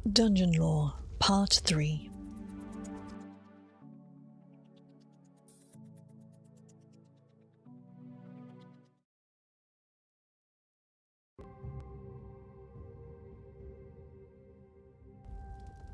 Dungeon Lore, Part 3.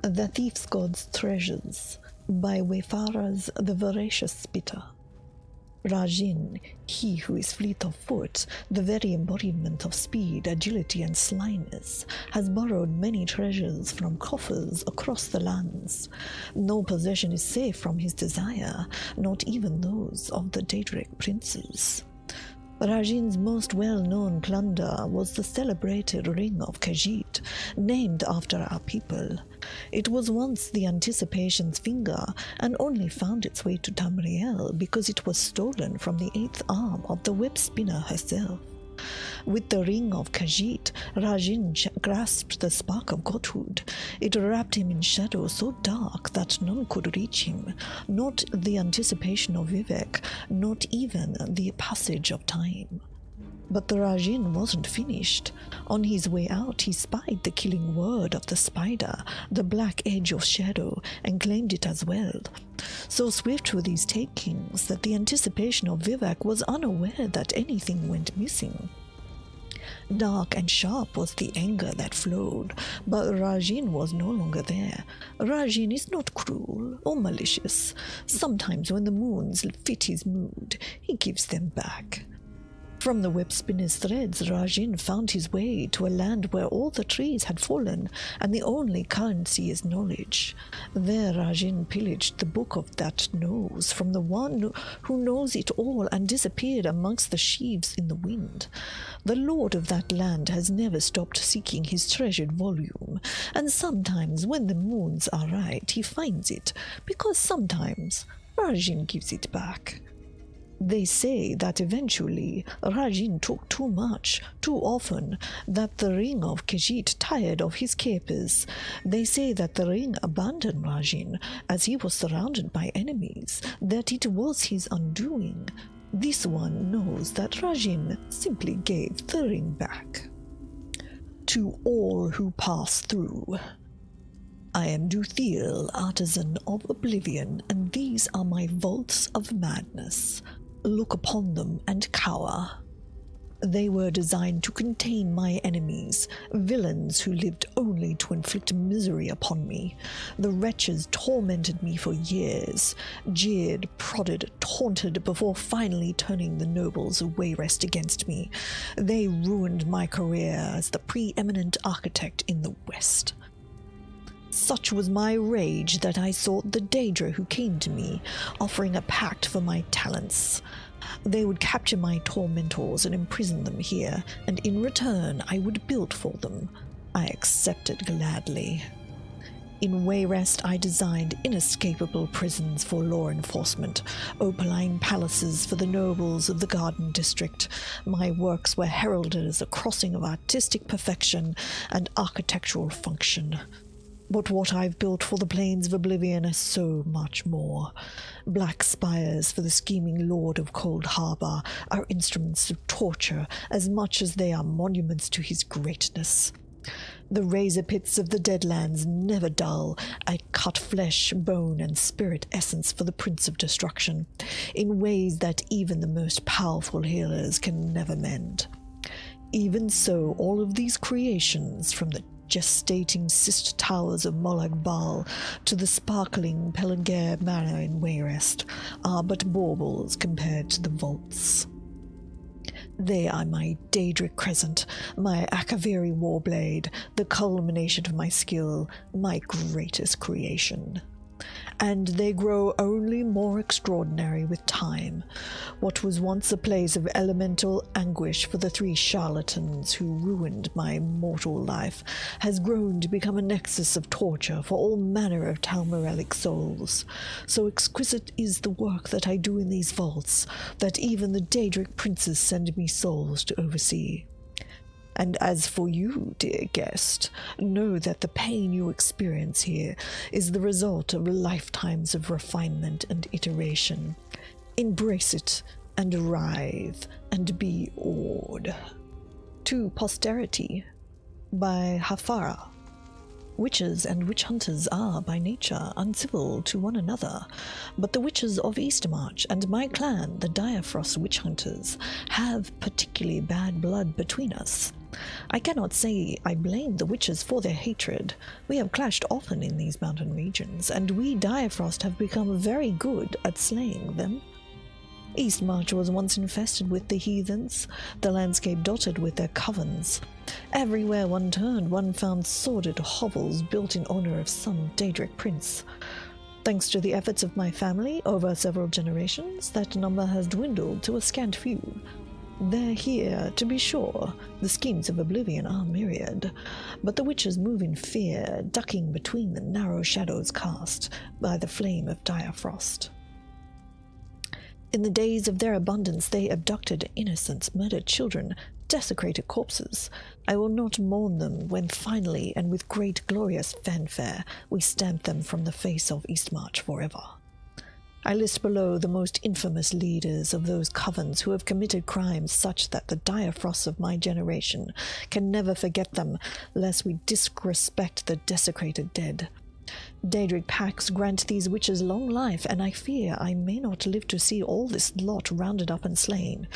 The Thief's God's Treasures by Wayfarers the Voracious Spitter. Rajin, he who is fleet of foot, the very embodiment of speed, agility, and slyness, has borrowed many treasures from coffers across the lands. No possession is safe from his desire, not even those of the Daedric princes. Rajin's most well-known plunder was the celebrated Ring of Khajiit, named after our people. It was once the Anticipation's finger, and only found its way to Tamriel because it was stolen from the eighth arm of the web spinner herself. With the Ring of Khajiit, Rajin grasped the spark of godhood. It wrapped him in shadow so dark that none could reach him, not the anticipation of Vivek, not even the passage of time. But the Rajin wasn't finished. On his way out, he spied the killing word of the spider, the black edge of shadow, and claimed it as well. So swift were these takings that the anticipation of Vivek was unaware that anything went missing. Dark and sharp was the anger that flowed, but Rajin was no longer there. Rajin is not cruel or malicious. Sometimes when the moons fit his mood, he gives them back. From the web spinner's threads, Rajin found his way to a land where all the trees had fallen, and the only currency is knowledge. There Rajin pillaged the book of that knows from the one who knows it all, and disappeared amongst the sheaves in the wind. The lord of that land has never stopped seeking his treasured volume, and sometimes when the moons are right, he finds it, because sometimes Rajin gives it back. They say that eventually Rajin took too much, too often, that the Ring of Khajiit tired of his capers. They say that the ring abandoned Rajin as he was surrounded by enemies, that it was his undoing. This one knows that Rajin simply gave the ring back. To all who pass through. I am Duthiel, artisan of Oblivion, and these are my vaults of madness. Look upon them and cower. They were designed to contain my enemies, villains who lived only to inflict misery upon me. The wretches tormented me for years, jeered, prodded, taunted before finally turning the nobles of Wayrest against me. They ruined my career as the preeminent architect in the West. Such was my rage that I sought the Daedra who came to me, offering a pact for my talents. They would capture my tormentors and imprison them here, and in return I would build for them. I accepted gladly. In Wayrest I designed inescapable prisons for law enforcement, opaline palaces for the nobles of the Garden District. My works were heralded as a crossing of artistic perfection and architectural function. But what I've built for the plains of Oblivion is so much more. Black spires for the scheming lord of Cold Harbor are instruments of torture as much as they are monuments to his greatness. The razor pits of the Deadlands never dull. I cut flesh, bone, and spirit essence for the Prince of Destruction, in ways that even the most powerful healers can never mend. Even so, all of these creations, from the gestating cyst towers of Molag Bal to the sparkling Pelangair Manor in Wayrest, are but baubles compared to the vaults. They are my Daedric Crescent, my Akaviri Warblade, the culmination of my skill, my greatest creation. And they grow only more extraordinary with time. What was once a place of elemental anguish for the three charlatans who ruined my mortal life has grown to become a nexus of torture for all manner of Talmorelic souls. So exquisite is the work that I do in these vaults, that even the Daedric princes send me souls to oversee. And as for you, dear guest, know that the pain you experience here is the result of lifetimes of refinement and iteration. Embrace it and writhe and be awed. To Posterity by Hafara. Witches and witch hunters are, by nature, uncivil to one another, but the witches of Eastmarch and my clan, the Direfrost Witch Hunters, have particularly bad blood between us. I cannot say I blame the witches for their hatred. We have clashed often in these mountain regions, and we Direfrost have become very good at slaying them. Eastmarch was once infested with the heathens, the landscape dotted with their covens. Everywhere one turned, one found sordid hovels built in honor of some Daedric prince. Thanks to the efforts of my family over several generations, that number has dwindled to a scant few. They're here, to be sure. The schemes of Oblivion are myriad, but the witches move in fear, ducking between the narrow shadows cast by the flame of dire frost. In the days of their abundance, they abducted innocents, murdered children, desecrated corpses. I will not mourn them when finally, and with great glorious fanfare, we stamp them from the face of Eastmarch forever. I list below the most infamous leaders of those covens who have committed crimes such that the Direfrosts of my generation can never forget them, lest we disrespect the desecrated dead. Daedric pacts grant these witches long life, and I fear I may not live to see all this lot rounded up and slain.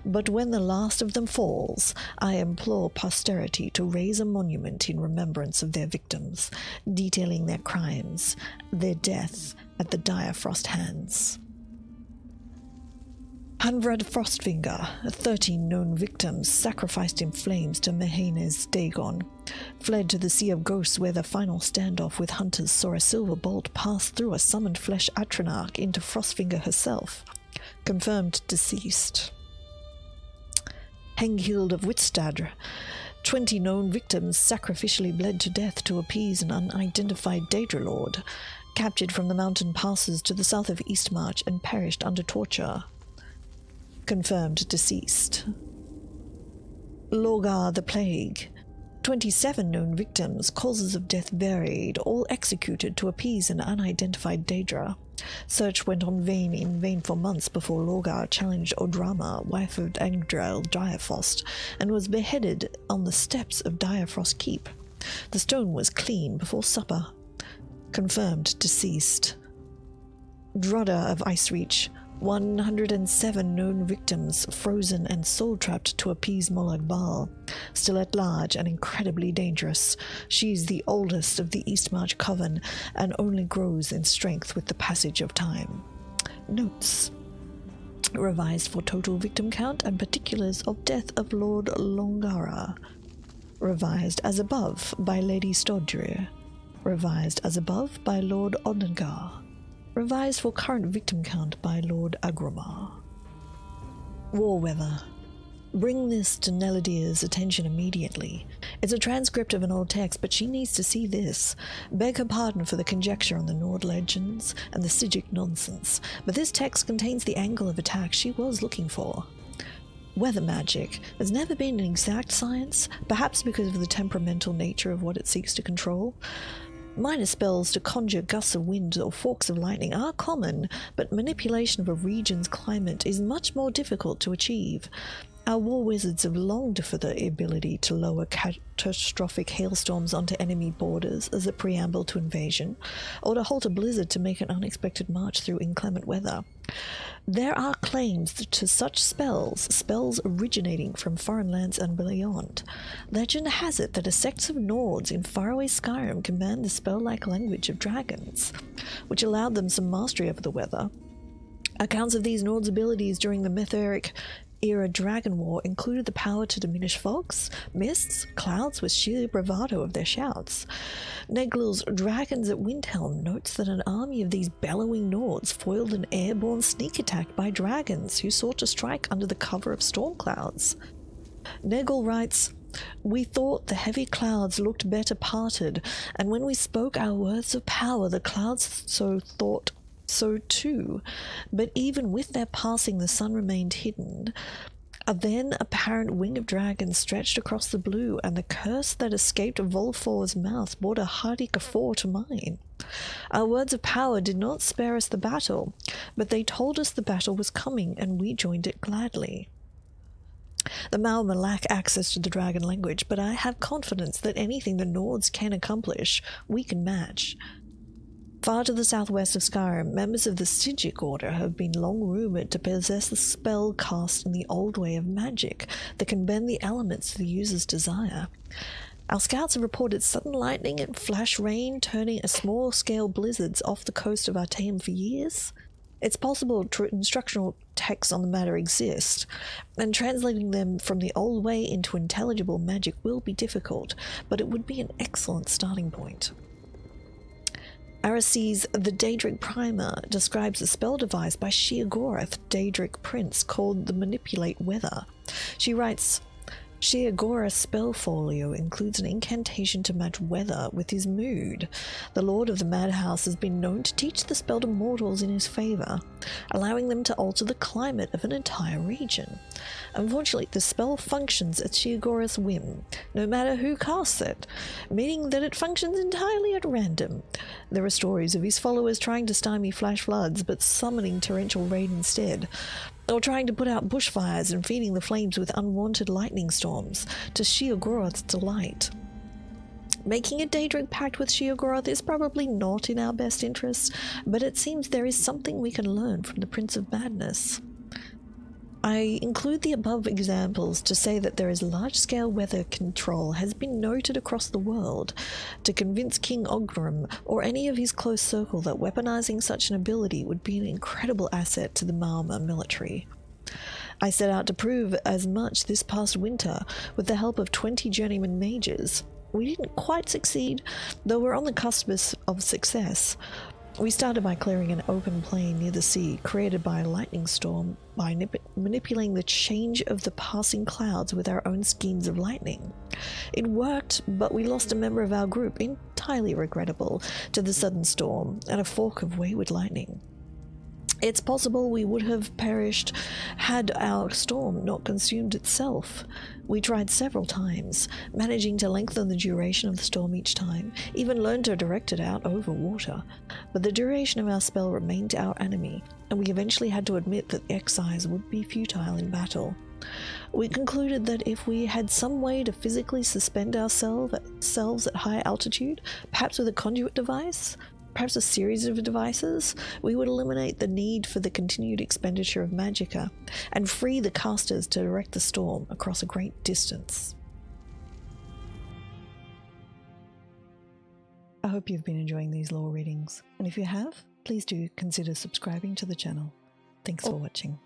But when the last of them falls, I implore posterity to raise a monument in remembrance of their victims, detailing their crimes, their death at the Direfrost hands. Hanvrad Frostfinger, 13 known victims sacrificed in flames to Mehane's Dagon, fled to the Sea of Ghosts where the final standoff with hunters saw a silver bolt pass through a summoned flesh Atronach into Frostfinger herself. Confirmed deceased. Henghild of Whitstad, 20 known victims sacrificially bled to death to appease an unidentified Daedra Lord, captured from the mountain passes to the south of Eastmarch and perished under torture. Confirmed deceased. Lorgar the Plague, 27 known victims, causes of death varied, all executed to appease an unidentified Daedra. Search went on in vain for months before Lorgar challenged Odrama, wife of Angdrael Direfrost, and was beheaded on the steps of Direfrost Keep. The stone was clean before supper. Confirmed deceased. Drudda of Icy Reads, 107 known victims, frozen and soul-trapped to appease Molag Bal. Still at large and incredibly dangerous, she's the oldest of the Eastmarch Coven and only grows in strength with the passage of time. Notes. Revised for total victim count and particulars of death of Lord Longara. Revised as above by Lady Stodrir. Revised as above by Lord Oddengar. Revised for current victim count by Lord Agromar. War weather. Bring this to Neladir's attention immediately. It's a transcript of an old text, but she needs to see this. Beg her pardon for the conjecture on the Nord legends and the Sigic nonsense, but this text contains the angle of attack she was looking for. Weather magic has never been an exact science, perhaps because of the temperamental nature of what it seeks to control. Minor spells to conjure gusts of wind or forks of lightning are common, but manipulation of a region's climate is much more difficult to achieve. Our war wizards have longed for the ability to lower catastrophic hailstorms onto enemy borders as a preamble to invasion, or to halt a blizzard to make an unexpected march through inclement weather. There are claims to such spells originating from foreign lands and beyond. Legend has it that a sect of Nords in faraway Skyrim command the spell-like language of dragons, which allowed them some mastery over the weather. Accounts of these Nords' abilities during the Metheric era Dragon War included the power to diminish fogs, mists, clouds with sheer bravado of their shouts. Neglil's Dragons at Windhelm notes that an army of these bellowing Nords foiled an airborne sneak attack by dragons who sought to strike under the cover of storm clouds. Negil writes, "We thought the heavy clouds looked better parted, and when we spoke our words of power, the clouds thought so too, but even with their passing the sun remained hidden. A then apparent wing of dragons stretched across the blue, and the curse that escaped Volfor's mouth brought a hearty guffaw to mine. Our words of power did not spare us the battle, but they told us the battle was coming, and we joined it gladly." The Maormer lack access to the dragon language, but I have confidence that anything the Nords can accomplish, we can match. Far to the southwest of Skyrim, members of the Stygic Order have been long rumoured to possess the spell cast in the old way of magic that can bend the elements to the user's desire. Our scouts have reported sudden lightning and flash rain turning a small-scale blizzards off the coast of Artaeum for years. It's possible instructional texts on the matter exist, and translating them from the old way into intelligible magic will be difficult, but it would be an excellent starting point. Aracee's The Daedric Primer describes a spell devised by Sheogorath, Daedric Prince, called the Manipulate Weather. She writes, Sheogorath's spell folio includes an incantation to match weather with his mood. The Lord of the Madhouse has been known to teach the spell to mortals in his favour, allowing them to alter the climate of an entire region. Unfortunately, the spell functions at Sheogorath's whim, no matter who casts it, meaning that it functions entirely at random. There are stories of his followers trying to stymie flash floods, but summoning torrential rain instead, or trying to put out bushfires and feeding the flames with unwanted lightning storms, to Sheogorath's delight. Making a Daedric pact with Sheogorath is probably not in our best interests, but it seems there is something we can learn from the Prince of Madness. I include the above examples to say that there is large-scale weather control has been noted across the world to convince King Ogrim or any of his close circle that weaponizing such an ability would be an incredible asset to the Maormer military. I set out to prove as much this past winter with the help of 20 journeyman mages. We didn't quite succeed, though we're on the cusp of success. We started by clearing an open plain near the sea, created by a lightning storm, by manipulating the change of the passing clouds with our own schemes of lightning. It worked, but we lost a member of our group, entirely regrettable, to the sudden storm and a fork of wayward lightning. It's possible we would have perished had our storm not consumed itself. We tried several times, managing to lengthen the duration of the storm each time, even learned to direct it out over water. But the duration of our spell remained our enemy, and we eventually had to admit that the exercise would be futile in battle. We concluded that if we had some way to physically suspend ourselves at high altitude, perhaps with a conduit device, perhaps a series of devices, we would eliminate the need for the continued expenditure of magicka and free the casters to direct the storm across a great distance. I hope you've been enjoying these lore readings, and if you have, please do consider subscribing to the channel. Thanks for watching.